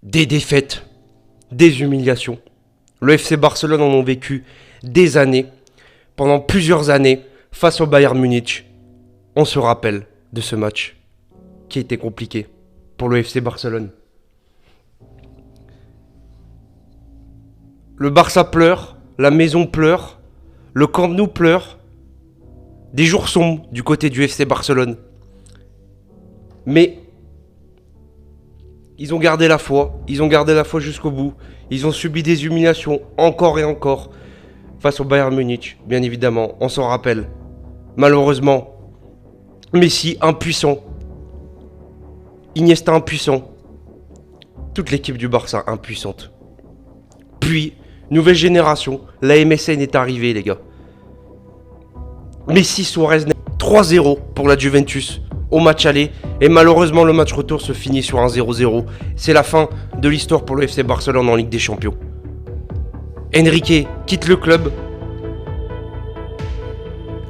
Des défaites, des humiliations. Le FC Barcelone en ont vécu des années, pendant plusieurs années, face au Bayern Munich. On se rappelle de ce match qui était compliqué pour le FC Barcelone. Le Barça pleure, la maison pleure, le Camp Nou pleure. Des jours sombres du côté du FC Barcelone. Mais ils ont gardé la foi, jusqu'au bout. Ils ont subi des humiliations encore et encore face au Bayern Munich, bien évidemment, on s'en rappelle. Malheureusement, Messi impuissant, Iniesta impuissant, toute l'équipe du Barça impuissante. Puis, nouvelle génération, la MSN est arrivée les gars. Messi, Suarez, 3-0 pour la Juventus au match aller. Et malheureusement, le match retour se finit sur un 0-0. C'est la fin de l'histoire pour le FC Barcelone en Ligue des Champions. Enrique quitte le club.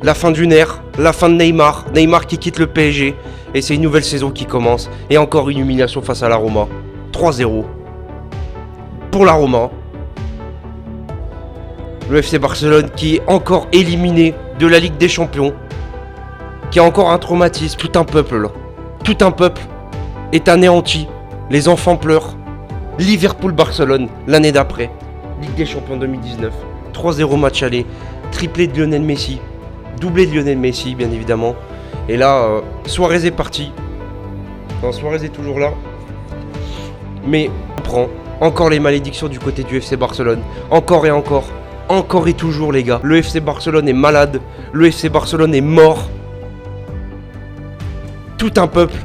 La fin d'une ère, la fin de Neymar. Neymar qui quitte le PSG. Et c'est une nouvelle saison qui commence. Et encore une humiliation face à la Roma. 3-0 pour la Roma. Le FC Barcelone qui est encore éliminé de la Ligue des Champions. Qui a encore un traumatisme. Tout un peuple là. Tout un peuple est anéanti. Les enfants pleurent. Liverpool-Barcelone l'année d'après. Ligue des Champions 2019. 3-0 match aller. Triplé de Lionel Messi. Doublé de Lionel Messi bien évidemment. Et là, Suarez est parti. Non, Suarez est toujours là. Mais on prend encore les malédictions du côté du FC Barcelone. Encore et encore. Encore et toujours les gars. Le FC Barcelone est malade. Le FC Barcelone est mort. Tout un peuple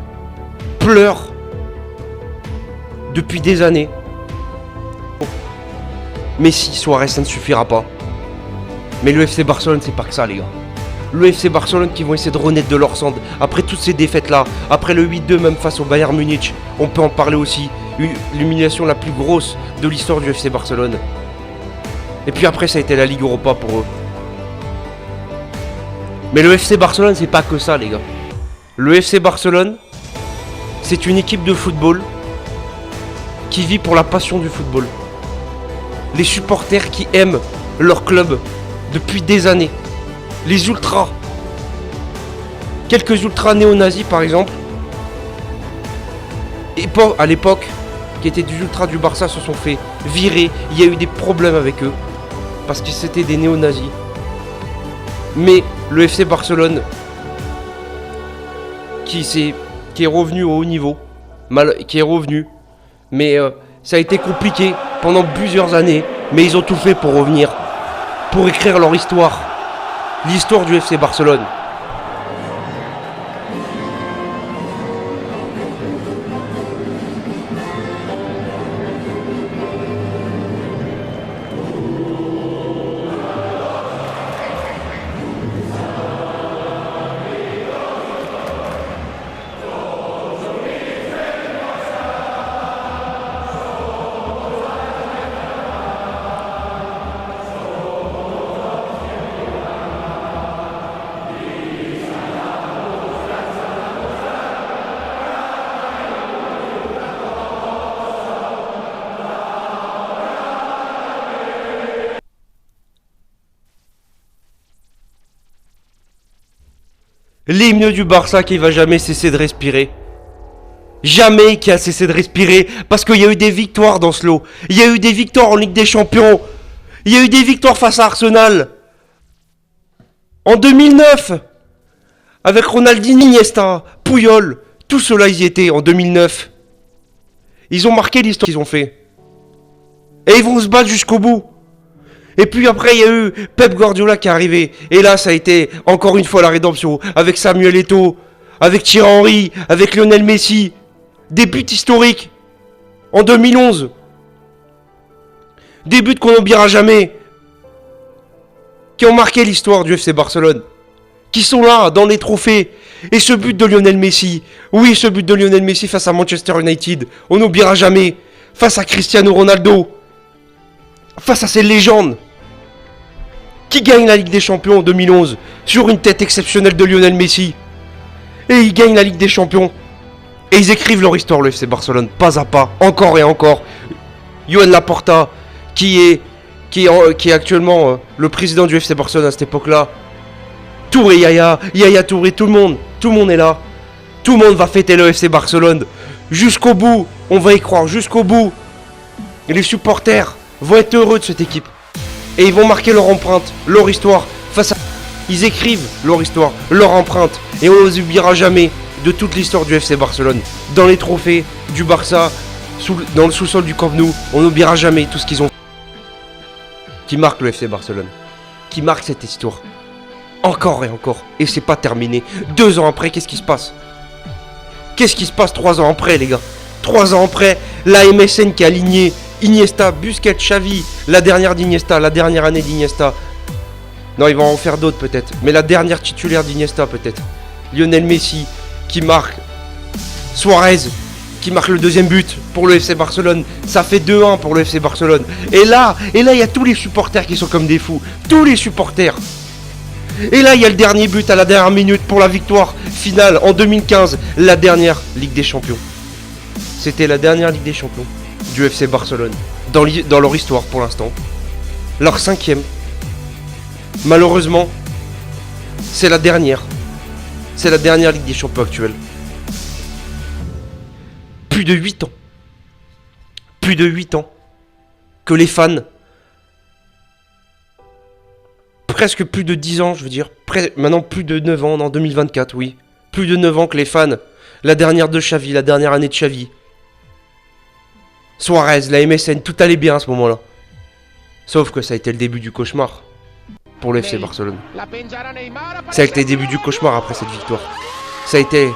pleure depuis des années. Messi, Suarez, ça ne suffira pas. Mais le FC Barcelone, c'est pas que ça les gars. Le FC Barcelone qui vont essayer de renaître de leur cendre. Après toutes ces défaites là, après le 8-2 même face au Bayern Munich, on peut en parler aussi. L'humiliation la plus grosse de l'histoire du FC Barcelone. Et puis après ça a été la Ligue Europa pour eux. Mais le FC Barcelone c'est pas que ça les gars. Le FC Barcelone c'est une équipe de football qui vit pour la passion du football. Les supporters qui aiment leur club depuis des années. Les ultras. Quelques ultras néo-nazis par exemple. À l'époque, qui étaient des ultras du Barça se sont fait virer. Il y a eu des problèmes avec eux. Parce que c'était des néo-nazis. Mais le FC Barcelone, qui est revenu au haut niveau, qui est revenu. Mais ça a été compliqué pendant plusieurs années. Mais ils ont tout fait pour revenir. Pour écrire leur histoire. L'histoire du FC Barcelone. L'hymne du Barça qui va jamais cesser de respirer. Jamais qui a cessé de respirer. Parce qu'il y a eu des victoires dans ce lot. Il y a eu des victoires en Ligue des Champions. Il y a eu des victoires face à Arsenal. En 2009. Avec Ronaldinho, Iniesta, Puyol. Tout cela ils y étaient en 2009. Ils ont marqué l'histoire qu'ils ont fait. Et ils vont se battre jusqu'au bout. Et puis après il y a eu Pep Guardiola qui est arrivé. Et là ça a été encore une fois la rédemption. Avec Samuel Eto'o, avec Thierry Henry, avec Lionel Messi. Des buts historiques. En 2011. Des buts qu'on n'oubliera jamais. Qui ont marqué l'histoire du FC Barcelone. Qui sont là dans les trophées. Et ce but de Lionel Messi. Oui, ce but de Lionel Messi face à Manchester United. On n'oubliera jamais. Face à Cristiano Ronaldo. Face à ces légendes qui gagnent la Ligue des Champions en 2011 sur une tête exceptionnelle de Lionel Messi. Et il gagne la Ligue des Champions Et ils écrivent leur histoire, le FC Barcelone, pas à pas, encore et encore. Joan Laporta, qui est actuellement le président du FC Barcelone à cette époque-là. Touré Yaya Touré, tout le monde est là. Tout le monde va fêter le FC Barcelone. Jusqu'au bout, on va y croire, jusqu'au bout. Et les supporters vont être heureux de cette équipe. Et ils vont marquer leur empreinte, leur histoire. Ils écrivent leur histoire, leur empreinte. Et on ne les oubliera jamais de toute l'histoire du FC Barcelone. Dans les trophées du Barça, dans le sous-sol du Camp Nou, on n'oubliera jamais tout ce qu'ils ont fait. Qui marque le FC Barcelone. Qui marque cette histoire. Encore et encore. Et c'est pas terminé. 2 ans après, qu'est-ce qui se passe? Qu'est-ce qui se passe 3 ans après, les gars? 3 ans après, la MSN qui a aligné Iniesta, Busquets, Xavi, la dernière d'Iniesta, la dernière année d'Iniesta. Non, il va en faire d'autres peut-être. Mais la dernière titulaire d'Iniesta peut-être. Lionel Messi qui marque. Suarez qui marque le 2e but pour le FC Barcelone. Ça fait 2-1 pour le FC Barcelone. Et là, il y a tous les supporters qui sont comme des fous. Tous les supporters. Et là, il y a le dernier but à la dernière minute pour la victoire finale en 2015. La dernière Ligue des Champions. C'était la dernière Ligue des Champions du FC Barcelone. Dans leur histoire pour l'instant. Leur 5e. Malheureusement, c'est la dernière. C'est la dernière Ligue des Champions actuelle. Plus de 8 ans. Plus de 8 ans. Que les fans... Presque plus de 10 ans, je veux dire. Maintenant plus de 9 ans, en 2024, oui. Plus de 9 ans que les fans. La dernière de Xavi, la dernière année de Xavi. Suarez, la MSN, tout allait bien à ce moment-là. Sauf que ça a été le début du cauchemar. Pour le FC Barcelone. Ça a été le début du cauchemar après cette victoire. Ça a été...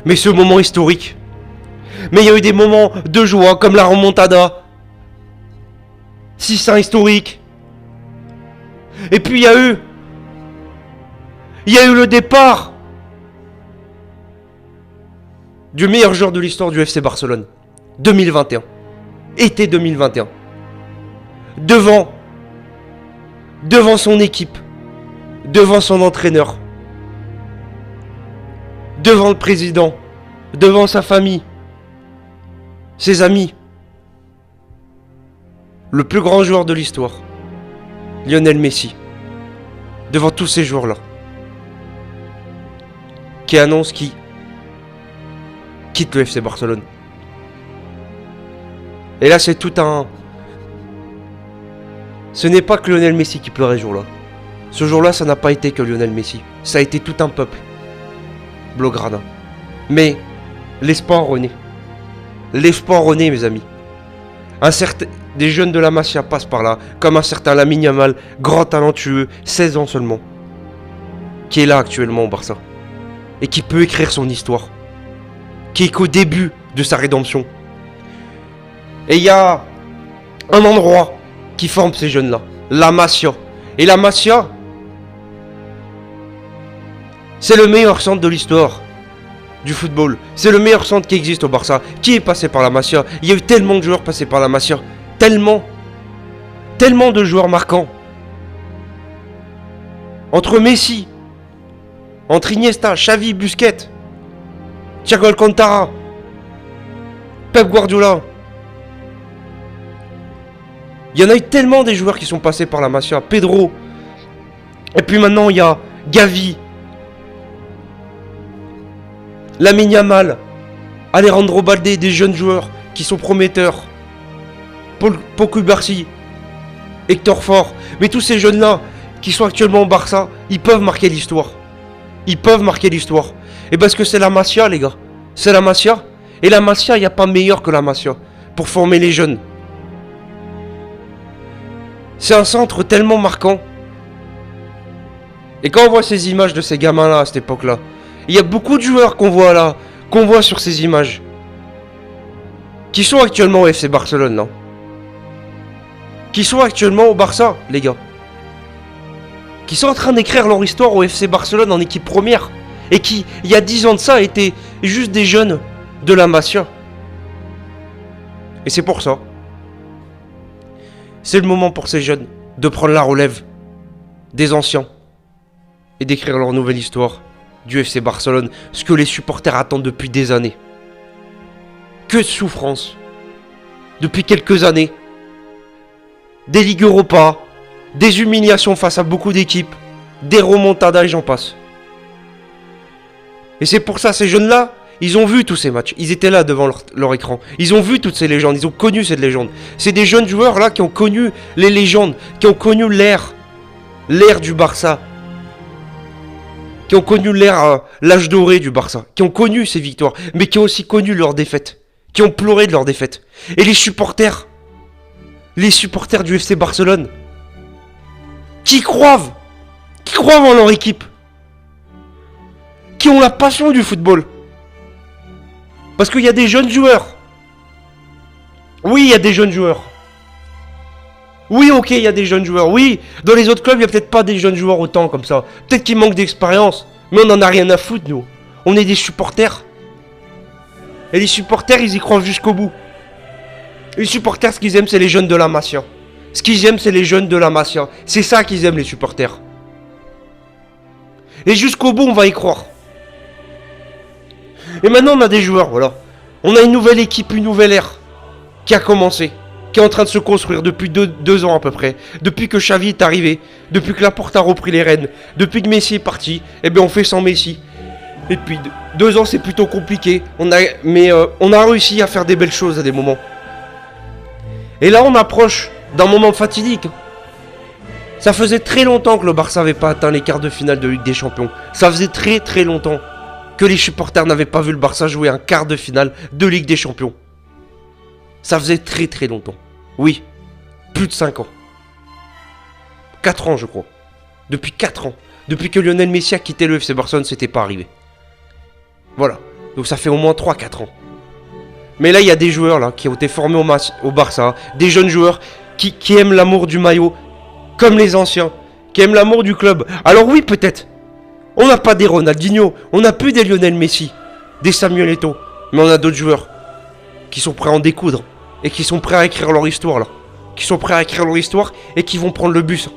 Mais ce moment historique. Mais il y a eu des moments de joie comme la remontada. 6-1 historique. Et puis il y a eu le départ du meilleur joueur de l'histoire du FC Barcelone. 2021. Été 2021. Devant son équipe. Devant son entraîneur. Devant le président. Devant sa famille. Ses amis. Le plus grand joueur de l'histoire. Lionel Messi. Devant tous ces joueurs-là. Qui annonce qui quitte le FC Barcelone. Et là, c'est tout un... Ce n'est pas que Lionel Messi qui pleurait ce jour-là. Ce jour-là, ça n'a pas été que Lionel Messi. Ça a été tout un peuple. Blaugrana. Mais l'espoir renaît. L'espoir renaît, mes amis. Des jeunes de la Masia passent par là, comme un certain Lamine Yamal, grand talentueux, 16 ans seulement, qui est là actuellement au Barça, et qui peut écrire son histoire, qui est qu'au début de sa rédemption. Et il y a un endroit qui forme ces jeunes-là, la Masia. Et la Masia, c'est le meilleur centre de l'histoire du football. C'est le meilleur centre qui existe au Barça. Qui est passé par la Masia? Il y a eu tellement de joueurs passés par la Masia. Tellement de joueurs marquants. Entre Messi, entre Iniesta, Xavi, Busquets, Thiago Alcantara, Pep Guardiola. Il y en a eu tellement des joueurs qui sont passés par la Masia. Pedro. Et puis maintenant il y a Gavi, Lamine Yamal, Alejandro Balde, des jeunes joueurs qui sont prometteurs. Pau Cubarsí, Hector Fort. Mais tous ces jeunes-là qui sont actuellement au Barça, ils peuvent marquer l'histoire. Ils peuvent marquer l'histoire. Et parce que c'est la Masia, les gars. C'est la Masia. Et la Masia, il n'y a pas meilleur que la Masia pour former les jeunes. C'est un centre tellement marquant. Et quand on voit ces images de ces gamins-là à cette époque-là, il y a beaucoup de joueurs qu'on voit là, qu'on voit sur ces images, qui sont actuellement au FC Barcelone, non? Qui sont actuellement au Barça, les gars. qui sont en train d'écrire leur histoire au FC Barcelone en équipe première, et qui, il y a 10 ans de ça, étaient juste des jeunes de la Masia. Et c'est pour ça. C'est le moment pour ces jeunes de prendre la relève des anciens et d'écrire leur nouvelle histoire du FC Barcelone, ce que les supporters attendent depuis des années. Que de souffrance. Depuis quelques années. Des Ligues Europa, des humiliations face à beaucoup d'équipes, des remontadas et j'en passe. Et c'est pour ça, ces jeunes-là, ils ont vu tous ces matchs. Ils étaient là devant leur écran. Ils ont vu toutes ces légendes. Ils ont connu cette légende. C'est des jeunes joueurs là qui ont connu les légendes, qui ont connu l'ère du Barça, qui ont connu l'âge doré du Barça, qui ont connu ces victoires, mais qui ont aussi connu leurs défaites, qui ont pleuré de leurs défaites. Et les supporters du FC Barcelone, qui croient en leur équipe, qui ont la passion du football. Parce qu'il y a des jeunes joueurs. Oui, il y a des jeunes joueurs. Oui, ok, il y a des jeunes joueurs. Oui, dans les autres clubs, il n'y a peut-être pas des jeunes joueurs autant comme ça. Peut-être qu'ils manquent d'expérience. Mais on n'en a rien à foutre, nous. On est des supporters. Et les supporters, ils y croient jusqu'au bout. Les supporters, ce qu'ils aiment, c'est les jeunes de la Masia. Ce qu'ils aiment, c'est les jeunes de la Masia. C'est ça qu'ils aiment, les supporters. Et jusqu'au bout, on va y croire. Et maintenant, on a des joueurs, voilà. On a une nouvelle équipe, une nouvelle ère qui a commencé, qui est en train de se construire depuis deux ans à peu près. Depuis que Xavi est arrivé, depuis que Laporte a repris les rênes, depuis que Messi est parti, eh bien on fait sans Messi. Et puis 2 ans, c'est plutôt compliqué. Mais on a réussi à faire des belles choses à des moments. Et là, on approche d'un moment fatidique. Ça faisait très longtemps que le Barça n'avait pas atteint les quarts de finale de Ligue des Champions. Ça faisait très très longtemps que les supporters n'avaient pas vu le Barça jouer un quart de finale de Ligue des Champions. Ça faisait très très longtemps. Oui, plus de 5 ans. 4 ans je crois. Depuis 4 ans. Depuis que Lionel Messi a quitté le FC Barcelone, c'était pas arrivé. Voilà. Donc ça fait au moins 3-4 ans. Mais là, il y a des joueurs là qui ont été formés au Barça. Des jeunes joueurs qui aiment l'amour du maillot. Comme les anciens. Qui aiment l'amour du club. Alors oui, peut-être. On n'a pas des Ronaldinho, on n'a plus des Lionel Messi, des Samuel Eto'o, mais on a d'autres joueurs qui sont prêts à en découdre et qui sont prêts à écrire leur histoire là, qui sont prêts à écrire leur histoire et qui vont prendre le bus,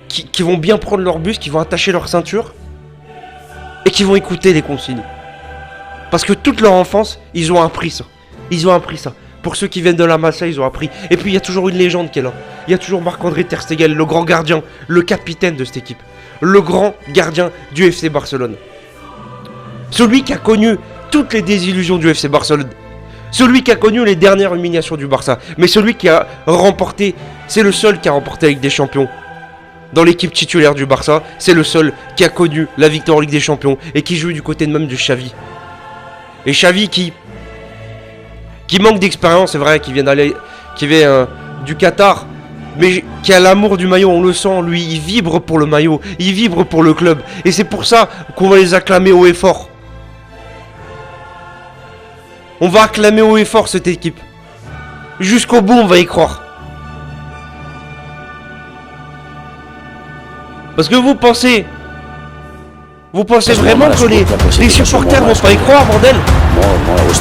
qui vont bien prendre leur bus, qui vont attacher leur ceinture et qui vont écouter les consignes. Parce que toute leur enfance, ils ont appris ça. Ils ont appris ça. Pour ceux qui viennent de la Masia, ils ont appris. Et puis il y a toujours une légende qui est là. Il y a toujours Marc-André Ter Stegen, le grand gardien, le capitaine de cette équipe. Le grand gardien du FC Barcelone. Celui qui a connu toutes les désillusions du FC Barcelone. Celui qui a connu les dernières humiliations du Barça. Mais celui qui a remporté, c'est le seul qui a remporté la Ligue des Champions. Dans l'équipe titulaire du Barça, c'est le seul qui a connu la victoire en Ligue des Champions. Et qui joue du côté de même de Xavi. Et Xavi qui manque d'expérience, c'est vrai, qui vient du Qatar, mais qui a l'amour du maillot, on le sent, lui, il vibre pour le maillot, il vibre pour le club, et c'est pour ça qu'on va les acclamer haut et fort. On va acclamer haut et fort cette équipe. Jusqu'au bout, on va y croire. Parce que vous pensez vraiment que les supporters vont pas y croire, bordel?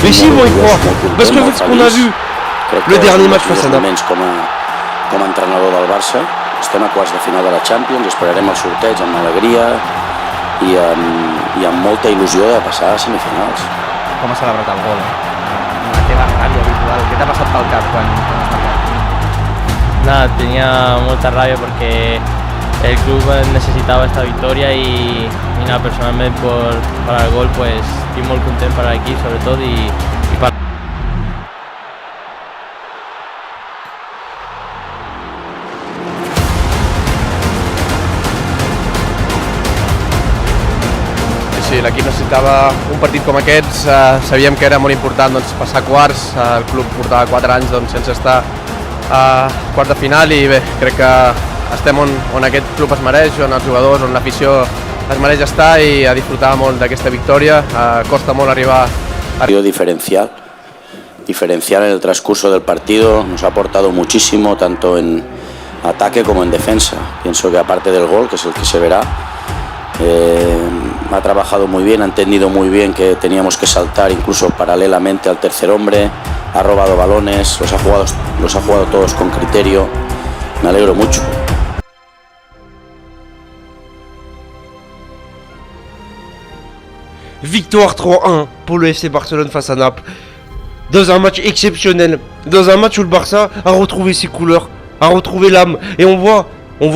Mais si, ils vont y croire. Parce que vu ce qu'on a vu, le dernier match face à Naples. Com a entrenador del Barça, estem a quarts de final de la Champions, esperarem el sorteig amb alegria i amb molta il·lusió de passar a semifinals. Com ha celebrat el gol? La teva ràbia habitual, què t'ha passat pel cap quan has marcat? Nada, tenía mucha rabia porque el club necesitaba esta victoria y nada, personalmente para el gol pues estoy muy contento para el equipo sobre todo y para... Sí, l'equip necessitava un partit com aquests, sabíem que era molt important doncs, passar quarts, el club portava 4 anys doncs, sense estar a quarts de final i bé, crec que estem on aquest club es mereix, on els jugadors, on l'afició es mereix estar i a disfrutar molt d'aquesta victòria, costa molt arribar a... Diferencial en el transcurso del partido, nos ha aportado muchísimo tanto en ataque como en defensa. Pienso que aparte del gol, que es el que se verá, ha trabajado muy bien, ha entendido muy bien que teníamos que saltar incluso paralelamente al tercer hombre, ha robado balones, los ha jugado todos con criterio. Me alegro mucho. Victoire 3-1 pour le FC Barcelone face à Naples. Dans un match exceptionnel. Dans un match où le Barça a retrouvé ses couleurs, a retrouvé l'âme. Et on voit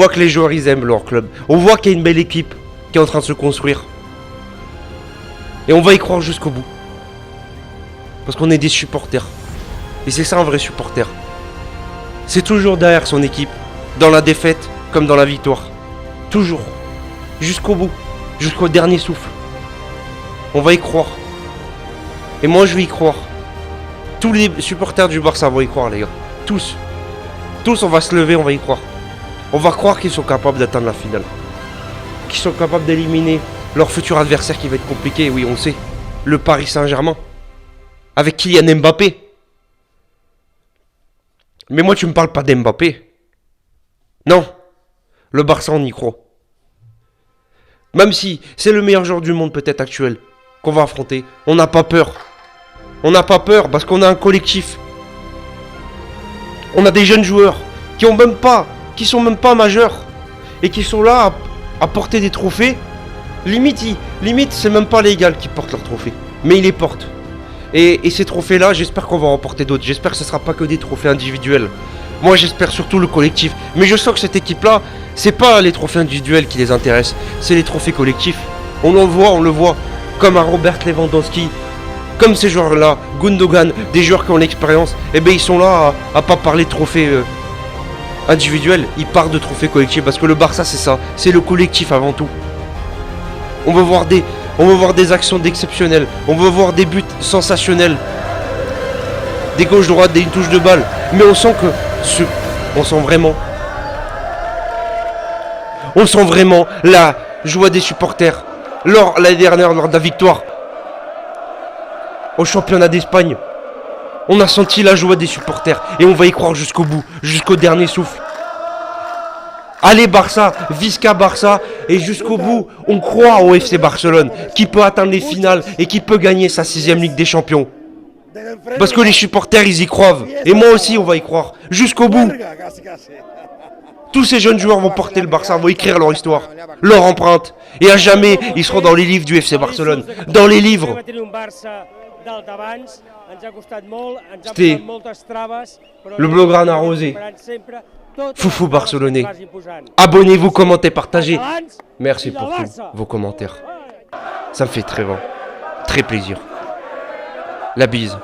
que les joueurs ils aiment leur club. On voit qu'il y a une belle équipe qui est en train de se construire. Et on va y croire jusqu'au bout. Parce qu'on est des supporters. Et c'est ça un vrai supporter. C'est toujours derrière son équipe. Dans la défaite comme dans la victoire. Toujours. Jusqu'au bout. Jusqu'au dernier souffle. On va y croire. Et moi je vais y croire. Tous les supporters du Barça vont y croire les gars. Tous. Tous on va se lever, on va y croire. On va croire qu'ils sont capables d'atteindre la finale. Qu'ils sont capables d'éliminer leur futur adversaire qui va être compliqué, oui on sait. Le Paris Saint-Germain. Avec Kylian Mbappé. Mais moi tu me parles pas d'Mbappé. Non. Le Barça on y croit. Même si c'est le meilleur joueur du monde peut-être actuel qu'on va affronter, on n'a pas peur. On n'a pas peur parce qu'on a un collectif. On a des jeunes joueurs qui sont même pas majeurs et qui sont là à porter des trophées. Limite c'est même pas légal qu'ils portent leurs trophées, mais ils les portent. Et ces trophées-là, j'espère qu'on va remporter d'autres. J'espère que ce sera pas que des trophées individuels. Moi, j'espère surtout le collectif. Mais je sens que cette équipe-là, c'est pas les trophées individuels qui les intéressent, c'est les trophées collectifs. On le voit, comme un Robert Lewandowski, comme ces joueurs-là, Gundogan, des joueurs qui ont l'expérience. Et ben ils sont là à pas parler de trophées individuels. Ils parlent de trophées collectifs parce que le Barça, c'est ça, c'est le collectif avant tout. On veut voir des actions d'exceptionnelles. On veut voir des buts sensationnels. Des gauches-droites, des touches de balle. Mais on sent vraiment la joie des supporters. L'année dernière, lors de la victoire au championnat d'Espagne. On a senti la joie des supporters. Et on va y croire jusqu'au bout. Jusqu'au dernier souffle. Allez Barça, Visca Barça, et jusqu'au bout, on croit au FC Barcelone, qui peut atteindre les finales et qui peut gagner sa 6ème Ligue des Champions. Parce que les supporters, ils y croient. Et moi aussi, on va y croire. Jusqu'au bout. Tous ces jeunes joueurs vont porter le Barça, vont écrire leur histoire, leur empreinte. Et à jamais, ils seront dans les livres du FC Barcelone. Dans les livres. C'était le Blaugrana Rosé. Foufou barcelonais. Abonnez-vous, commentez, partagez. Merci pour tous vos commentaires. Ça me fait très plaisir. La bise.